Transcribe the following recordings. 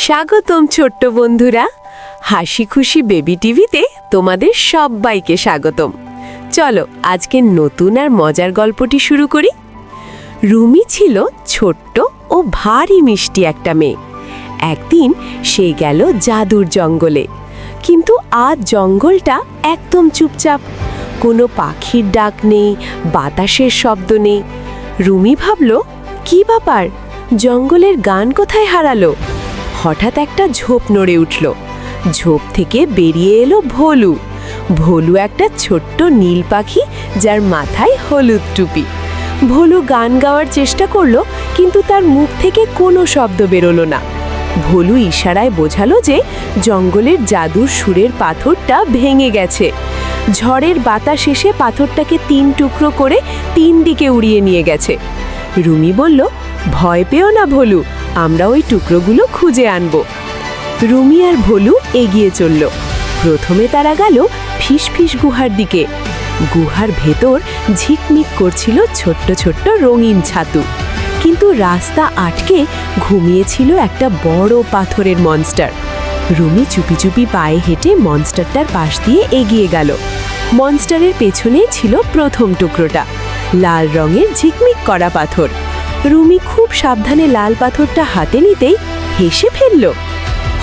স্বাগতম ছোট্ট বন্ধুরা, হাসি খুশি বেবি টিভিতে তোমাদের সবাইকে স্বাগতম। চলো আজকে নতুন আর মজার গল্পটি শুরু করি। রুমি ছিল ছোট্ট ও ভারী মিষ্টি একটা মেয়ে। একদিন সে গেল জাদুর জঙ্গলে, কিন্তু আজ জঙ্গলটা একদম চুপচাপ। কোনো পাখির ডাক নেই, বাতাসের শব্দ নেই। রুমি ভাবল, কি ব্যাপার, জঙ্গলের গান কোথায় হারালো? হঠাৎ একটা ঝোপ নড়ে উঠল। ঝোপ থেকে বেরিয়ে এলো ভোলু। ভোলু একটা ছোট্ট নীল পাখি, যার মাথায় হলুদ টুপি। ভোলু গান গাওয়ার চেষ্টা করলো, কিন্তু তার মুখ থেকে কোনো শব্দ বেরোলো না। ভোলু ইশারায় বোঝালো যে জঙ্গলের জাদুর সুরের পাথরটা ভেঙে গেছে। ঝড়ের বাতাস এসে পাথরটাকে 3 টুকরো করে 3 দিকে উড়িয়ে নিয়ে গেছে। রুমি বলল, ভয় পেও না ভোলু, আমরা ওই টুকরোগুলো খুঁজে আনব। রুমি আর ভোলু এগিয়ে চলল। প্রথমে তারা গেল ফিসফিস গুহার দিকে। গুহার ভেতর ঝিকমিক করছিল ছোট্ট ছোট্ট রঙিন ছাতু, কিন্তু রাস্তা আটকে ঘুমিয়েছিল একটা বড় পাথরের মনস্টার। রুমি চুপি চুপি পায়ে হেঁটে মনস্টারটার পাশ দিয়ে এগিয়ে গেল। মনস্টারের পেছনে ছিল প্রথম টুকরোটা, লাল রঙের ঝিকমিক করা পাথর। রুমি খুব সাবধানে লাল পাথরটা হাতে নিতেই হেসে ফেলল।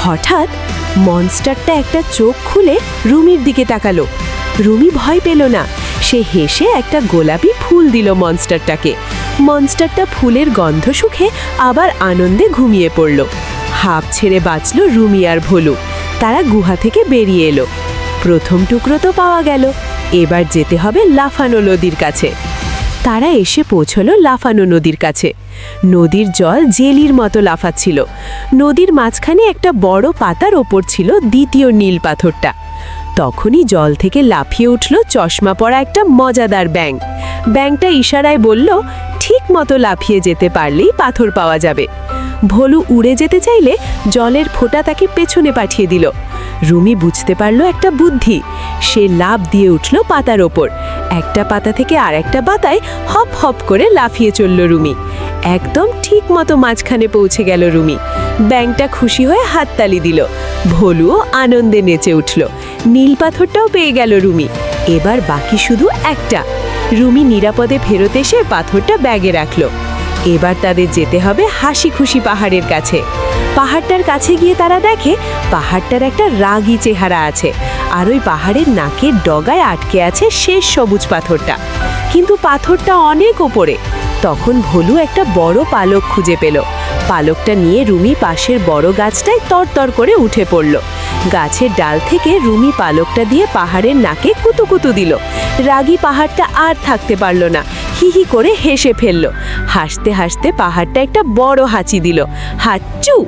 হঠাৎ মনস্টারটা একটা চোখ খুলে রুমির দিকে তাকালো। রুমি ভয় পেল না, সে হেসে একটা গোলাপি ফুল দিল মনস্টারটাকে। মনস্টারটা ফুলের গন্ধ শুকে আবার আনন্দে ঘুমিয়ে পড়ল। হাঁপ ছেড়ে বাঁচল রুমি আর ভোলু। তারা গুহা থেকে বেরিয়ে এলো। প্রথম টুকরো তো পাওয়া গেল, এবার যেতে হবে লাফানো নদীর কাছে। তারা এসে পৌঁছলো লাফানো নদীর কাছে। নদীর জল জেলির মতো লাফাচ্ছিল। নদীর মাঝখানে একটা বড় পাতার ওপর ছিল দ্বিতীয় নীল পাথরটা। তখনই জল থেকে লাফিয়ে উঠল চশমা পরা একটা মজাদার ব্যাঙ। ব্যাঙটা ইশারায় বলল, ঠিক মতো লাফিয়ে যেতে পারলেই পাথর পাওয়া যাবে। ভোলু উড়ে যেতে চাইলে জলের ফোঁটা তাকে পেছনে পাঠিয়ে দিল। রুমি বুঝতে পারল একটা বুদ্ধি। সে লাফ দিয়ে উঠল পাতার ওপর। একটা পাতা থেকে আরেকটা পাতায় হপ হপ করে লাফিয়ে চলল রুমি। একদম ঠিক মতো মাঝখানে পৌঁছে গেল রুমি। ব্যাঙটা খুশি হয়ে হাততালি দিল। ভোলুও আনন্দে নেচে উঠল। নীল পাথরটাও পেয়ে গেল রুমি। এবার বাকি শুধু একটা। রুমি নিরাপদে ফেরত এসে পাথরটা ব্যাগে রাখল। এবার তাদের যেতে হবে হাসি খুশি পাহাড়ের কাছে। পাহাড়টার কাছে গিয়ে তারা দেখে পাহাড়টার একটা রাগী চেহারা আছে, আর ওই পাহাড়ের নাকের ডগায় আটকে আছে শেষ সবুজ পাথরটা। কিন্তু পাথরটা অনেক ওপরে। তখন ভোলু একটা বড় পালক খুঁজে পেল। পালকটা নিয়ে রুমি পাশের বড় গাছটায় তরতর করে উঠে পড়ল। গাছের ডাল থেকে রুমি পালকটা দিয়ে পাহাড়ের নাকে কুতুকুতু দিল। রাগী পাহাড়টা আর থাকতে পারল না, হিহি করে হেসে ফেলল। হাসতে হাসতে পাহাড়টা একটা বড় হাঁচি দিল, হাঁচু।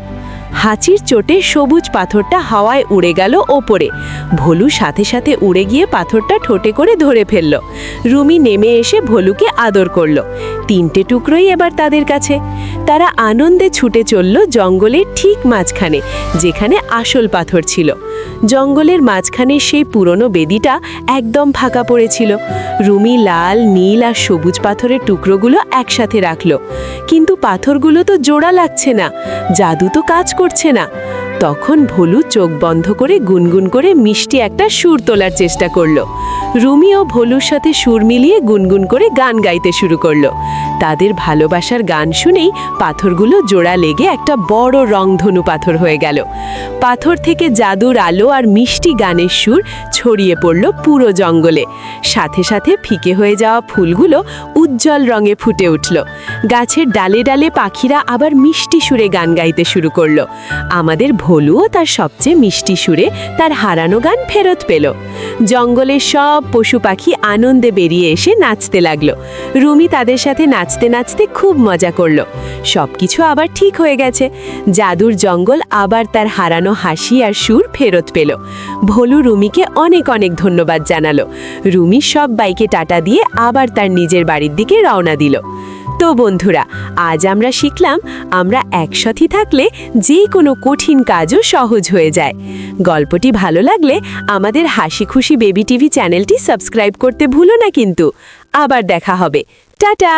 হাঁচির চোটে সবুজ পাথরটা হাওয়ায় উড়ে গেল ওপরে। ভোলু সাথে সাথে উড়ে গিয়ে পাথরটা ঠোঁটে করে ধরে ফেলল। রুমি নেমে এসে ভোলুকে আদর করল। 3টে টুকরোই এবার তাদের কাছে। তারা আনন্দে ছুটে চলল জঙ্গলের ঠিক মাঝখানে, যেখানে আসল পাথর ছিল। জঙ্গলের মাঝখানে সেই পুরনো বেদিটা একদম ফাঁকা পড়েছিল। রুমি লাল, নীল আর সবুজ পাথরের টুকরোগুলো একসাথে রাখলো, কিন্তু পাথরগুলো তো জোড়া লাগছে না, জাদু তো কাজ করছে না। তখন ভোলু চোখ বন্ধ করে গুনগুন করে মিষ্টি একটা সুর তোলার চেষ্টা করলো। রুমি ও ভোলুর সাথে সুর মিলিয়ে গুনগুন করে গান গাইতে শুরু করলো। তাদের ভালোবাসার গান শুনেই পাথরগুলো জোড়া লেগে একটা বড় রংধনু পাথর হয়ে গেল। পাথর থেকে জাদুর আলো আর মিষ্টি গানের সুর ছড়িয়ে পড়ল পুরো জঙ্গলে। সাথে সাথে ফিকে হয়ে যাওয়া ফুলগুলো উজ্জ্বল রঙে ফুটে উঠল। গাছের ডালে ডালে পাখিরা আবার মিষ্টি সুরে গান গাইতে শুরু করলো। আমাদের ভোলুও তার সবচেয়ে মিষ্টি সুরে তার হারানো গান ফেরত পেল। জঙ্গলের সব পশু পাখি আনন্দে বেরিয়ে এসে নাচতে লাগলো। রুমি তাদের সাথে নাচতে নাচতে খুব মজা করলো। সবকিছু আবার ঠিক হয়ে গেছে। জাদুর জঙ্গল আবার তার হারানো হাসি আর সুর ফেরত পেল। ভোলু রুমিকে অনেক অনেক ধন্যবাদ জানালো। রুমি সবাইকে টাটা দিয়ে আবার তার নিজের বাড়ির দিকে রওনা দিল। তো বন্ধুরা, আজ আমরা শিখলাম আমরা একসাথে থাকলে যে কোনো কঠিন কাজও সহজ হয়ে যায়। গল্পটি ভালো লাগলে আমাদের হাসি খুশি বেবি টিভি চ্যানেলটি সাবস্ক্রাইব করতে ভুলো না কিন্তু। আবার দেখা হবে। টাটা।